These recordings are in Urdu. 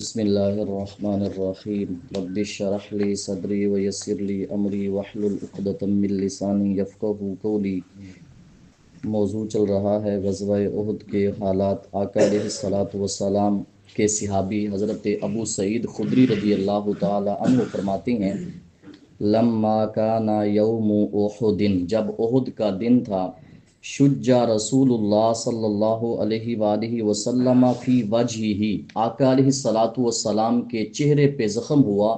بسم اللہ الرحمن الرحیم رب اشرح لی صدری ویسر لی امری واحلل عقدۃ من لسانی یفقہوا قولی۔ موضوع چل رہا ہے غزوہ احد کے حالات۔ آقا علیہ الصلوۃ والسلام کے صحابی حضرت ابو سعید خدری رضی اللہ تعالی عنہ فرماتے ہیں، لما کان یوم احد، جب احد کا دن تھا، شجّع رسول اللہ صلی اللہ علیہ وآلہ وسلم فی وجہہ، آقا علیہ الصلوۃ والسلام کے چہرے پہ زخم ہوا،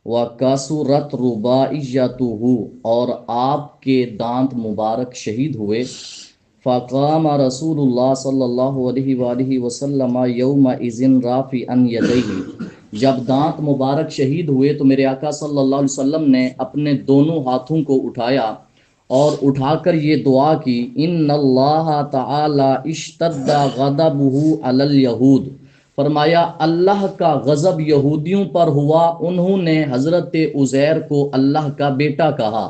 وَکَسُرَتْ رُبَاعِیَّتُہُ، اور آپ کے دانت مبارک شہید ہوئے، فقام رسول اللہ صلی اللہ علیہ وآلہ وسلم یومئذ رافعا یدیہ، جب دانت مبارک شہید ہوئے تو میرے آقا صلی اللہ علیہ وسلم نے اپنے دونوں ہاتھوں کو اٹھایا اور اٹھا کر یہ دعا کی، ان اللہ تعالی اشتد غضبہ علی الیہود، فرمایا اللہ کا غضب یہودیوں پر ہوا، انہوں نے حضرت عزیر کو اللہ کا بیٹا کہا۔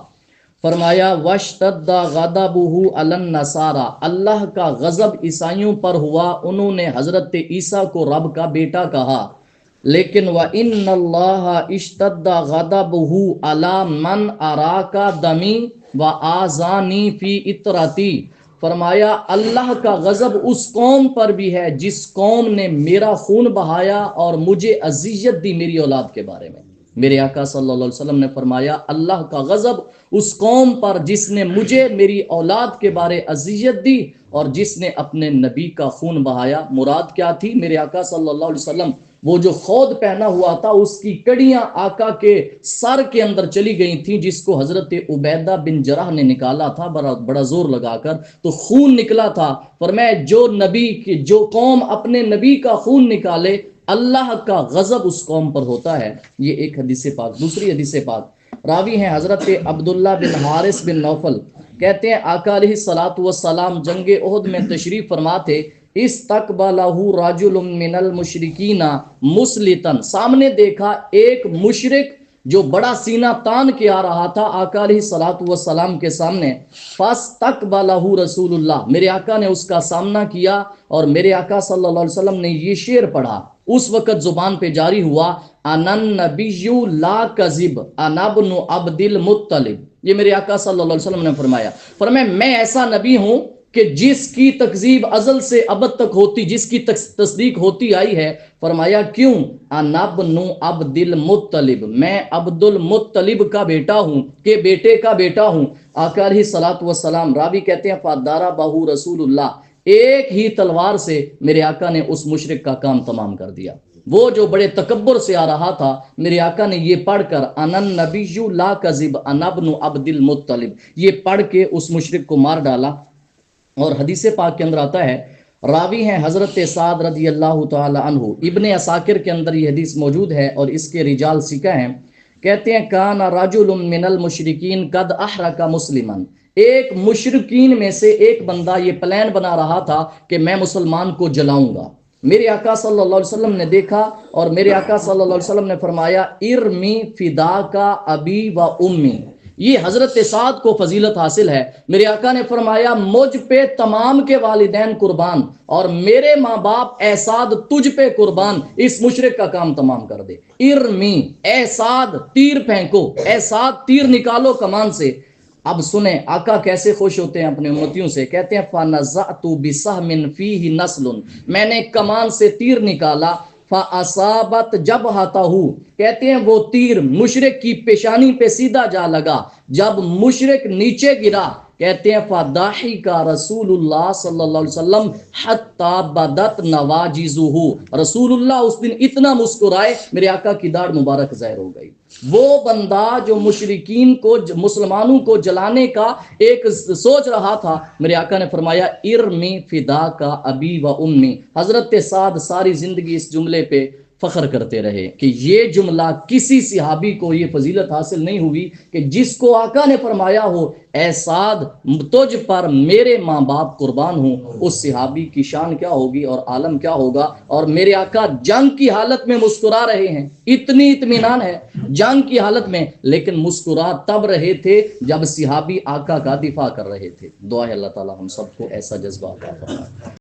فرمایا واشتد غضبہ علی النصارى، اللہ کا غضب عیسائیوں پر ہوا، انہوں نے حضرت عیسیٰ کو رب کا بیٹا کہا۔ لیکن وَإِنَّ اللَّهَ اشْتَدَّ غَضَبُهُ عَلَى مَنْ أَرَاكَ دَمِي وَآذَانِي فِي عِطْرَتِي، فرمایا اللہ کا غضب اس قوم پر بھی ہے جس قوم نے میرا خون بہایا اور مجھے اذیت دی میری اولاد کے بارے میں۔ میرے آقا صلی اللہ علیہ وسلم نے فرمایا اللہ کا غضب اس قوم پر جس نے مجھے میری اولاد کے بارے اذیت دی اور جس نے اپنے نبی کا خون بہایا۔ مراد کیا تھی؟ میرے آقا صلی اللہ علیہ وسلم وہ جو خود پہنا ہوا تھا اس کی کڑیاں آقا کے سر کے اندر چلی گئی تھیں، جس کو حضرت عبیدہ بن جرح نے نکالا تھا بڑا زور لگا کر، تو خون نکلا تھا۔ فرمایا جو قوم اپنے نبی کا خون نکالے اللہ کا غضب اس قوم پر ہوتا ہے۔ یہ ایک حدیث پاک۔ دوسری حدیث پاک، راوی ہیں حضرت عبداللہ بن حارث بن نوفل، کہتے ہیں آقا علیہ الصلوۃ والسلام جنگ احد میں تشریف فرما تھے، استقبلہ رجل من المشرکین مسلطا، سامنے دیکھا ایک مشرک جو بڑا سینہ تان کے آ رہا تھا آقا علیہ الصلوۃ والسلام کے سامنے، فاستقبلہ رسول اللہ، میرے آقا نے اس کا سامنا کیا اور میرے آقا صلی اللہ علیہ وسلم نے یہ شعر پڑھا۔ اس وقت زبان پہ جاری ہوا، انا النبی لا کذب انا ابن عبد المطلب، یہ میرے آقا صلی اللہ علیہ وسلم نے فرمایا میں ایسا نبی ہوں کہ جس کی تکذیب ازل سے ابد تک ہوتی، جس کی تصدیق ہوتی آئی ہے۔ فرمایا کیوں؟ انا ابن عبد المطلب، میں عبد المطلب کا بیٹا ہوں، کہ بیٹے کا بیٹا ہوں۔ آقا علیہ الصلوۃ والسلام، راوی کہتے ہیں فضربہ رسول اللہ، ایک ہی تلوار سے میرے آقا نے اس مشرک کا کام تمام کر دیا۔ وہ جو بڑے تکبر سے آ رہا تھا، میرے آقا نے یہ پڑھ کر انا النبی لا کذب انا ابن عبد المطلب، یہ پڑھ کے اس مشرک کو مار ڈالا۔ اور حدیث پاک کے اندر آتا ہے، راوی ہیں حضرت سعد رضی اللہ تعالی عنہ، ابن عساکر کے اندر یہ حدیث موجود ہے اور اس کے رجال ثقہ ہیں، کہتے ہیں کان رجل من المشرکین قد احرق مسلما، ایک مشرکین میں سے ایک بندہ یہ پلان بنا رہا تھا کہ میں مسلمان کو جلاؤں گا۔ میرے آقا صلی اللہ علیہ وسلم نے دیکھا اور میرے آقا صلی اللہ علیہ وسلم نے فرمایا ارمی فداکا ابی و امی، یہ حضرت سعد کو فضیلت حاصل ہے۔ میرے آقا نے فرمایا مجھ پہ تمام کے والدین قربان اور میرے ماں باپ اے سعد تجھ پہ قربان، اس مشرک کا کام تمام کر دے۔ ارمی، اے سعد تیر پھینکو، اے سعد تیر نکالو کمان سے۔ اب سنیں آقا کیسے خوش ہوتے ہیں اپنے امتیوں سے، کہتے ہیں فَنَزَعْتُ بِسَهْمٍ فِيهِ نَسْلٌ، میں نے کمان سے تیر نکالا، فَأَصَابَتْ جَبْهَتَهُ، کہتے ہیں وہ تیر مشرک کی پیشانی پہ سیدھا جا لگا۔ جب مشرک نیچے گرا، کہتے ہیں فَضَحِكَ رسول اللہ صلی اللہ علیہ وسلم حَتَّى بَدَتْ نَوَاجِزُهُ، رسول اللہ اس دن اتنا مسکرائے میرے آقا کی داڑھ مبارک ظاہر ہو گئی۔ وہ بندہ جو مشرکین کو مسلمانوں کو جلانے کا ایک سوچ رہا تھا، میرے آقا نے فرمایا ارمی فدا کا ابی و امی۔ حضرت سعد ساری زندگی اس جملے پہ فخر کرتے رہے کہ یہ جملہ کسی صحابی کو یہ فضیلت حاصل نہیں ہوئی کہ جس کو آقا نے فرمایا ہو اے سعد تجھ پر میرے ماں باپ قربان ہوں، اس صحابی کی شان کیا ہوگی اور عالم کیا ہوگا۔ اور میرے آقا جنگ کی حالت میں مسکرا رہے ہیں، اتنی اطمینان ہے جنگ کی حالت میں، لیکن مسکرا تب رہے تھے جب صحابی آقا کا دفاع کر رہے تھے۔ دعا ہے اللہ تعالی ہم سب کو ایسا جذبہ عطا فرمائے۔